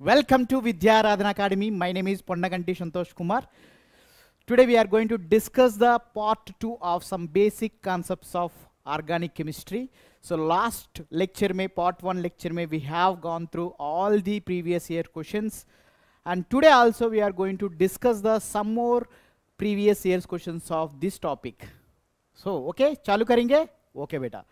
Welcome to Vidya Radhana Academy. My name is Ponnaganti Santosh Kumar. Today we are going to discuss the part 2 of some basic concepts of organic chemistry. So last lecture mein, part 1 lecture mein, we have gone through all the previous year questions. And today also we are going to discuss some more previous year's questions of this topic. So, okay, chalu karenge? Okay, beta.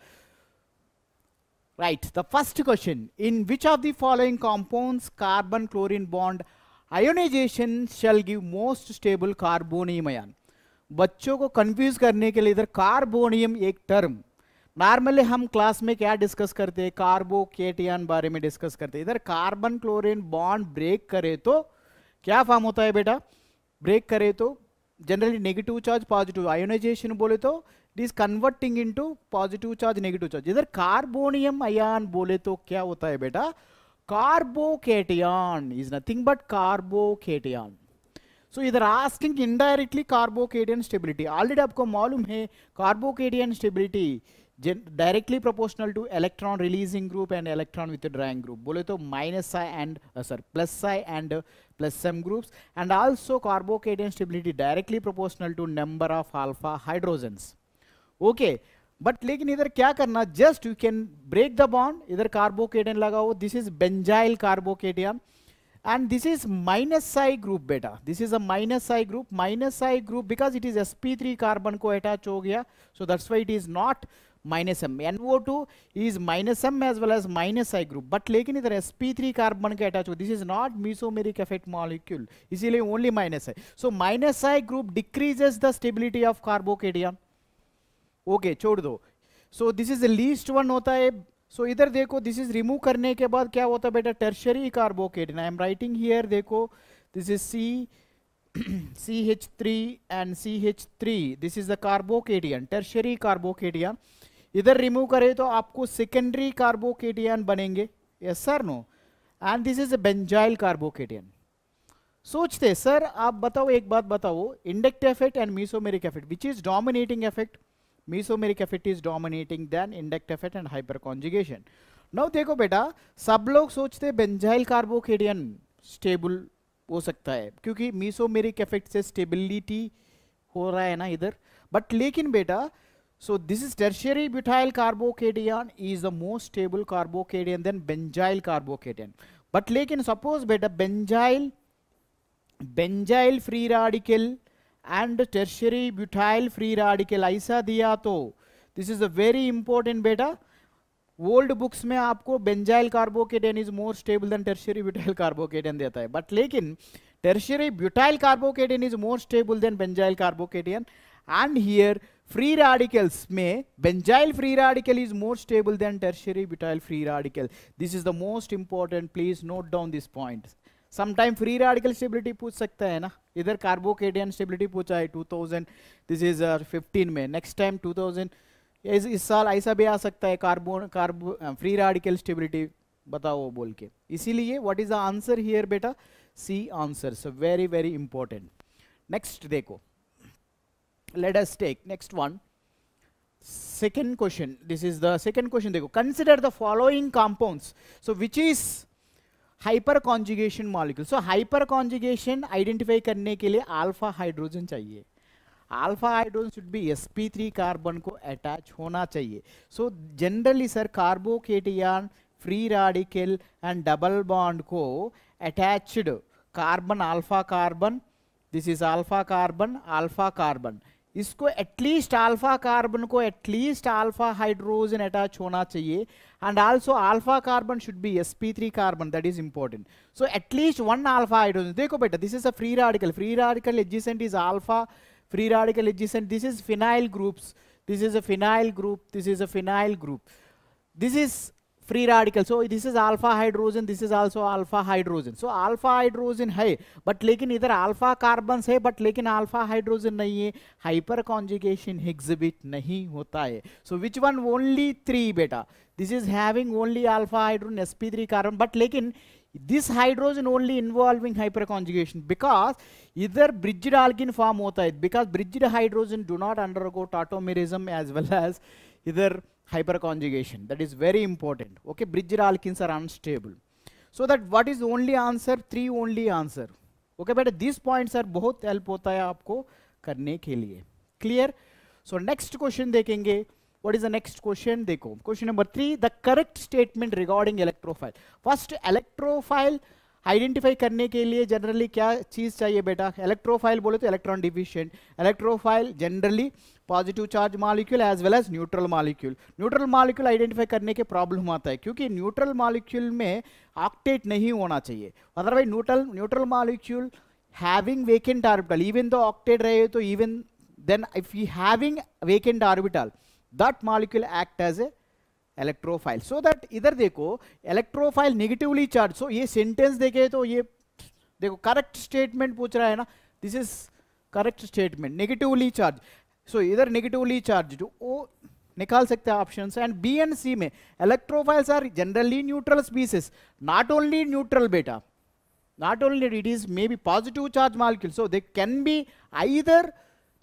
Right, the first question, in which of the following compounds carbon-chlorine bond ionization shall give most stable carbonium ion? बच्चों को confuse करने के लिए इधर carbonium एक term, normally हम class में क्या डिस्कस करते हैं, कार्बोकेटियन बारे में डिस्कस करते हैं. इधर कार्बन क्लोरीन बॉन्ड ब्रेक करे तो क्या फॉर्म होता है बेटा, ब्रेक करे तो generally negative charge positive, ionisation बोले तो it is converting into positive charge negative charge. इधर कार्बोनियम आयन बोले तो क्या होता है बेटा, carbocation is nothing but carbocation. So इधर asking indirectly carbocation stability. Already आपको मालूम है carbocation stability directly proportional to electron releasing group and electron withdrawing group. बोले तो minus I and plus I and plus m groups, and also carbocation stability directly proportional to number of alpha hydrogens. Okay, but लेकिन इधर क्या करना, just you can break the bond, इधर carbocation लगाओ, this is benzyl carbocation and this is minus I group beta, this is a minus I group because it is sp3 carbon को attach हो गया, so that's why it is not minus m. NO2 is minus m as well as minus I group, but लेकिन इधर sp3 carbon के attach हो, this is not mesomeric effect molecule, इसीलिए only minus I. So minus I group decreases the stability of carbocation. Okay, छोड़ दो. So this is the least one होता है. So इधर देखो, this is remove करने के बाद क्या होता है बेटा, tertiary carbocation. I am writing here, देखो, this is C CH3 and CH3. This is the carbocation, tertiary carbocation. इधर रिमूव करें तो आपको सेकेंडरी कार्बोकेटियन बनेंगे, yes sir no, and this is a benzyl carbocation. सोचते सर आप बताओ, एक बात बताओ, inductive effect and mesomeric effect which is dominating effect. Mesomeric effect is dominating then inductive effect and hyperconjugation. Now देखो बेटा, सब लोग सोचते बेंजाइल कार्बोकेटियन स्टेबल हो सकता है क्योंकि मेसोमेरिक इफेक्ट से स्टेबिलिटी हो रहा है ना इधर, बट लेकिन बेटा, so this is tertiary butyl carbocation is the most stable carbocation than benzyl carbocation. But लेकिन suppose बेटा benzyl free radical and tertiary butyl free radical ऐसा दिया तो, this is a very important बेटा. ओल्ड बुक्स में आपको benzyl carbocation is more stable than tertiary butyl carbocation देता है, but लेकिन tertiary butyl carbocation is more stable than benzyl carbocation, and here free radicals में benzyl free radical is more stable than tertiary butyl free radical. This is the most important, please note down this point. Sometime free radical stability पूछ सकता है ना, इधर carbocation stability पूछा है 2000, this is 15 में, next time 2000 इस साल ऐसा भी आ सकता है, free radical stability बताओ बोल के. इसीलिए what is the answer here बेटा, C answer. So very very important. Next देखो, let us take next one, second question. This is the second question. देखो, consider the following compounds, so which is hyperconjugation molecule. So hyperconjugation identify करने के लिए alpha hydrogen चाहिए. alpha hydrogen should be sp3 carbon को attach होना चाहिए. So generally sir carbocation, free radical and double bond को attached carbon alpha carbon, this is alpha carbon, इसको at least alpha carbon को एटलीस्ट अल्फा हाइड्रोजन अटैच होना चाहिए, and also alpha carbon should be sp3 carbon, that is important. So at least one alpha hydrogen. देखो बेटा, this is a free radical adjacent is alpha, free radical adjacent, this is phenyl groups, this is a phenyl group, this is a phenyl group, this is free radical. So this is alpha hydrogen, this is also alpha hydrogen. So alpha hydrogen है, but लेकिन इधर alpha carbons है, but लेकिन alpha hydrogen नहीं है, hyper conjugation exhibit नहीं होता है. So which one? Only 3 बेटा. This is having only alpha hydrogen sp3 carbon, but लेकिन this hydrogen only involving hyper conjugation because इधर bridged alkene form होता है, because bridged hydrogen do not undergo tautomerism as well as इधर hyperconjugation. That is very important. Okay, bridged alkenes are unstable. So that what is only answer, 3 only answer. Okay बेटा, this points are बहुत help होता है आपको करने के लिए। Clear? So next question देखेंगे। What is the next question? देखो question number 3, the correct statement regarding electrophile. First, electrophile identify करने के लिए जनरली क्या चीज चाहिए बेटा? इलेक्ट्रोफाइल बोले तो electron deficient. Electrophile generally positive charge molecule as well as neutral molecule. Neutral molecule identify करने के प्रॉब्लम आता है क्योंकि न्यूट्रल मॉलिक्यूल में ऑक्टेट नहीं होना चाहिए, otherwise neutral molecule having vacant orbital, even दो ऑक्टेट रहे तो even then if you having vacant orbital that molecule act as a electrophile. So that इधर देखो इलेक्ट्रोफाइल नेगेटिवली चार्ज। सो ये सेंटेंस देखे तो ये देखो करेक्ट स्टेटमेंट पूछ रहा है ना, this is correct statement, negatively charge. So इधर नेगेटिवली चार्ज वो निकाल सकते हैं options. And B and C में electrophiles are generally neutral species, not only neutral बेटा, not only it is maybe positive charge molecule, so they can be either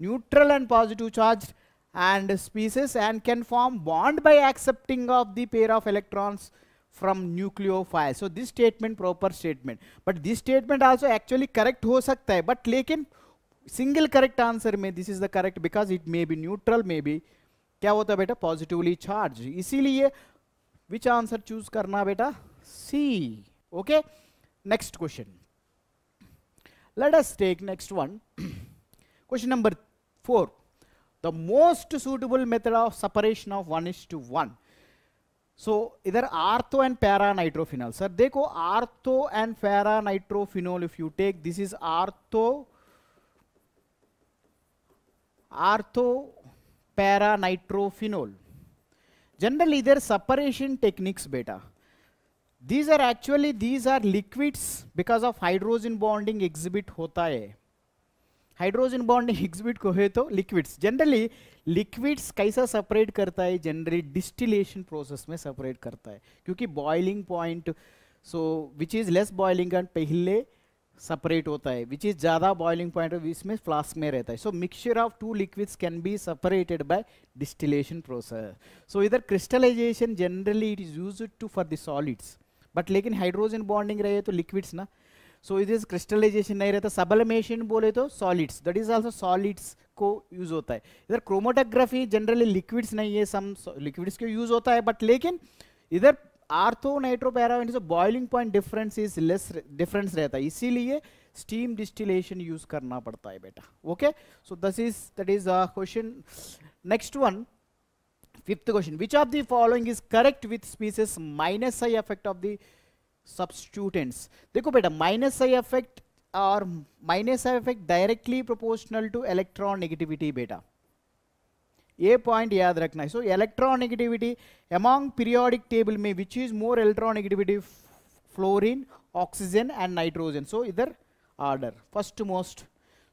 neutral and positive charged and species and can form bond by accepting of the pair of electrons from nucleophile. So this statement proper statement, but this statement also actually correct हो सकता है, but लेकिन single correct answer में this is the correct because it may be neutral, maybe क्या होता है बेटा positively charged, इसीलिए which answer choose करना बेटा? C. Okay. Next question. Let us take next one. Question number 4. The most suitable method of separation of 1:1. So either ortho and para nitrophenol. Sir, देखो ortho and para nitrophenol if you take, this is ortho para nitrophenol. Generally their separation techniques beta. These are liquids because of hydrogen bonding exhibit होता है। Hydrogen bonding exhibit को है तो liquids, generally liquids कैसा separate करता है? Generally distillation process में separate करता है क्योंकि boiling point, so which is less boiling point पहले सेपरेट होता है, विच इज ज्यादा बॉइलिंग पॉइंट इसमें फ्लास्क में रहता है। So mixture of two liquids can be separated by distillation process. So इधर crystallization generally it is used to for the solids, but लेकिन हाइड्रोजन बॉन्डिंग रहे तो लिक्विड्स ना, सो इट इज क्रिस्टलाइजेशन नहीं रहता। सबलिमेशन बोले तो solids, that is also solids को यूज होता है। इधर क्रोमेटोग्राफी जनरली लिक्विड्स नहीं है, सम लिक्विड्स के यूज होता है, बट लेकिन इधर ortho nitro para boiling point difference is less difference रहता है, इसीलिए स्टीम डिस्टिलेशन यूज करना पड़ता है बेटा। Okay, so that is question. Next one, fifth question, which of the following is correct with species minus I effect of the substituents? देखो बेटा minus I effect और minus I effect directly proportional to electron negativity बेटा, ये point याद रखना है। So electron negativity among periodic table में which is more electron negativity? Fluorine, oxygen and nitrogen. So इधर order first most,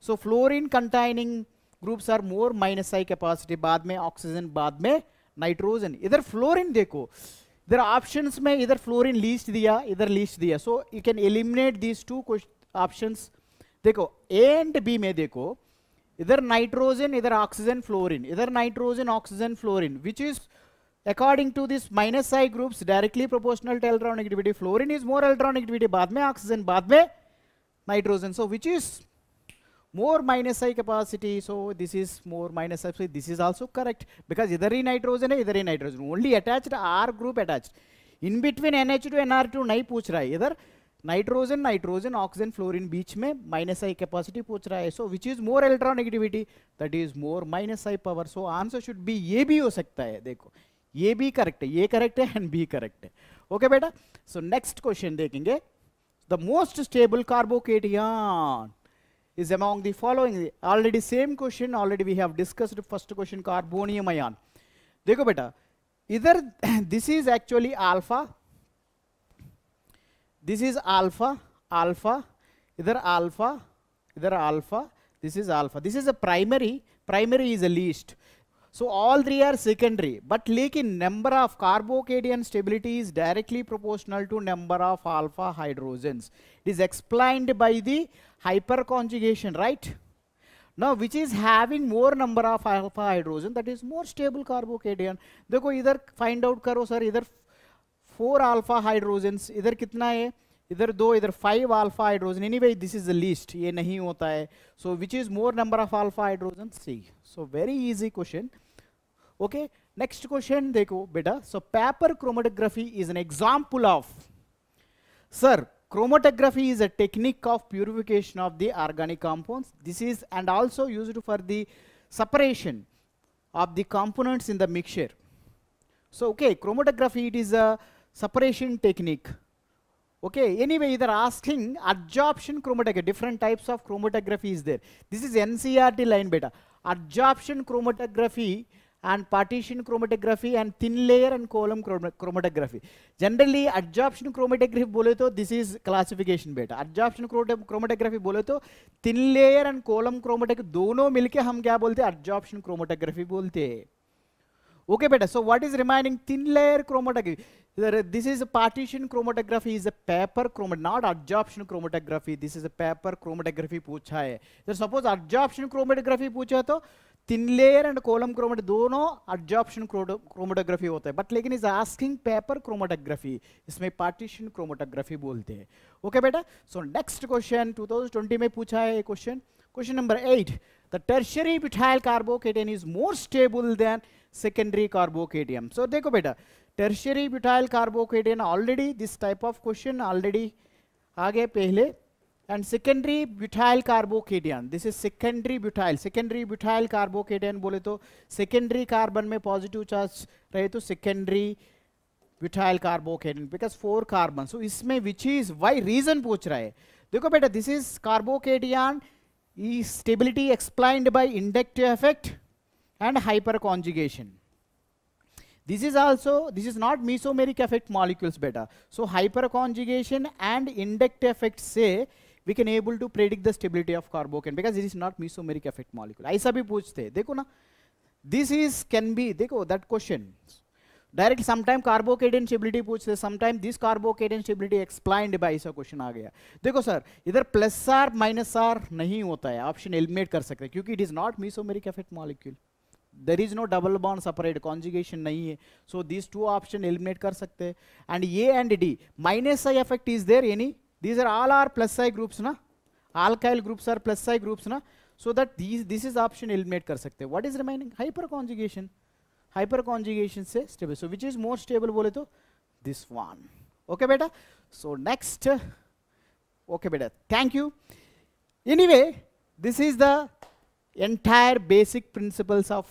so fluorine containing groups are more minus I capacity, बाद में oxygen, बाद में नाइट्रोजन। इधर फ्लोरीन देखो, इधर options में इधर फ्लोरीन लीस्ट दिया, इधर लीस्ट दिया, so you can eliminate these two options. देखो ए एंड बी में देखो, इधर नाइट्रोजन, इधर ऑक्सीजन, फ्लोरीन, इधर nitrogen, oxygen, fluorine, which is according to this minus I groups directly proportional to electronegativity. Fluorine is more electronegativity, बाद में oxygen, बाद में nitrogen. So which is more minus I capacity? So this is more minus I. So this is also correct because इधर ही nitrogen है, इधर ही nitrogen. Only attached R group attached. In between NH2 NR2 नहीं पूछ रहा है, इधर nitrogen, nitrogen, oxygen, fluorine बीच में माइनस आई कैपेसिटी पूछ रहा है। So which is more electronegativity? That is more minus I power. So answer should be, ये भी हो सकता है, देखो ये भी करेक्ट है, ये करेक्ट है एंड बी करेक्ट है। ओके बेटा, सो नेक्स्ट क्वेश्चन देखेंगे। The most stable carbocation is among the following. Already same question, already we have discussed first question, carbonium ion. देखो बेटा, इधर this is actually alpha, this is alpha, alpha, इधर alpha, इधर alpha, this is alpha, this is a primary, primary is a least. So all three are secondary, but लेकिन number of carbocation stability is directly proportional to number of alpha hydrogens. It is explained by the hyperconjugation, right? Now which is having more number of alpha hydrogen, that is more stable carbocation. देखो इधर find out करो sir, इधर 4 alpha hydrogens, इधर कितना है इधर 2, इधर 5 alpha hydrogen. Anyway this is the least, ये नहीं होता है. So which is more number of alpha hydrogen? C. So very easy question. Okay, next question देखो बेटा. So paper chromatography is an example of. Sir, chromatography is a technique of purification of the organic compounds. This is and also used for the separation of the components in the mixture. So okay, chromatography, it is a separation technique. Okay, anyway, they are asking adsorption chromatography. Different types of chromatography is there. This is NCERT line beta. Adsorption chromatography and partition chromatography and thin layer and column chromatography. Generally adsorption chromatography bole to this is classification beta. Adsorption chromatography bole to thin layer and column chromatography dono milke hum kya bolte hain? Adsorption chromatography bolte hain. Okay beta, so what is remaining? Thin layer chromatography. This is a partition chromatography, is a paper chromatography, not adsorption chromatography. This is a paper chromatography पूछा है. So suppose adsorption chromatography पूछा तो thin layer and column chromatography दोनों adsorption chromatography होता है. But लेकिन is asking paper chromatography, इसमें partition chromatography बोलते हैं. Okay बेटा. So next question 2020 में पूछा है question. Question number 8. The tertiary butyl carbocation is more stable than secondary carbocation. So देखो बेटा, tertiary butyl carbocation already this type of question already आ गए पहले. And secondary butyl carbocation, this is secondary butyl carbocation बोले तो secondary carbon में positive charge रहे तो secondary butyl carbocation because 4 carbon. So इसमें which is why reason पूछ रहा है. देखो बेटा, this is carbocation is stability explained by inductive effect and hyperconjugation. This is also, this is not mesomeric effect molecules beta. So hyperconjugation and inductive effect say we can able to predict the stability of carbocation because it is not mesomeric effect molecule. ऐसा भी पूछते हैं, देखो ना. This is can be, देखो that question. Direct sometime carbocation stability पूछते हैं, sometime this carbocation stability explained by ऐसा question आ गया. देखो सर, इधर plus R minus R नहीं होता है, option eliminate कर सकते हैं क्योंकि it is not mesomeric effect molecule. There is no double bond separate, conjugation नहीं है. So these two option eliminate कर सकते हैं. And A and D minus I effect is there any? These are all are plus I groups ना, alkyl groups are plus I groups ना. So that this is option eliminate कर सकते हैं. What is remaining? Hyperconjugation. Hyperconjugation से stable. So which is more stable बोले तो this one. Okay बेटा. So next. Okay बेटा. Thank you. Anyway, this is the entire basic principles of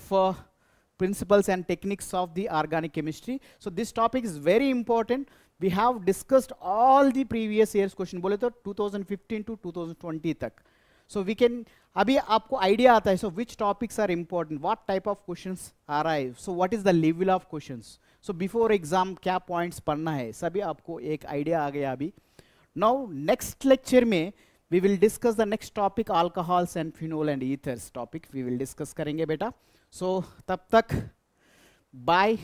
principles and techniques of the organic chemistry. So this topic is very important. We have discussed all the previous years question बोले तो 2015 to 2020 तक. So we can, अभी आपको idea आता है, so which topics are important, what type of questions arrive, so what is the level of questions. So before exam क्या points पढ़ना है, सभी आपको एक idea आ गया अभी. Now next lecture में we will discuss the next topic, alcohols and phenol and ethers topic we will discuss करेंगे बेटा. So तब तक bye.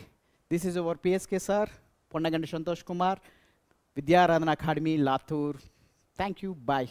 This is our PSK sir, Ponnagandi Santosh Kumar, Vidya Aradhana Academy, Latur. Thank you. Bye.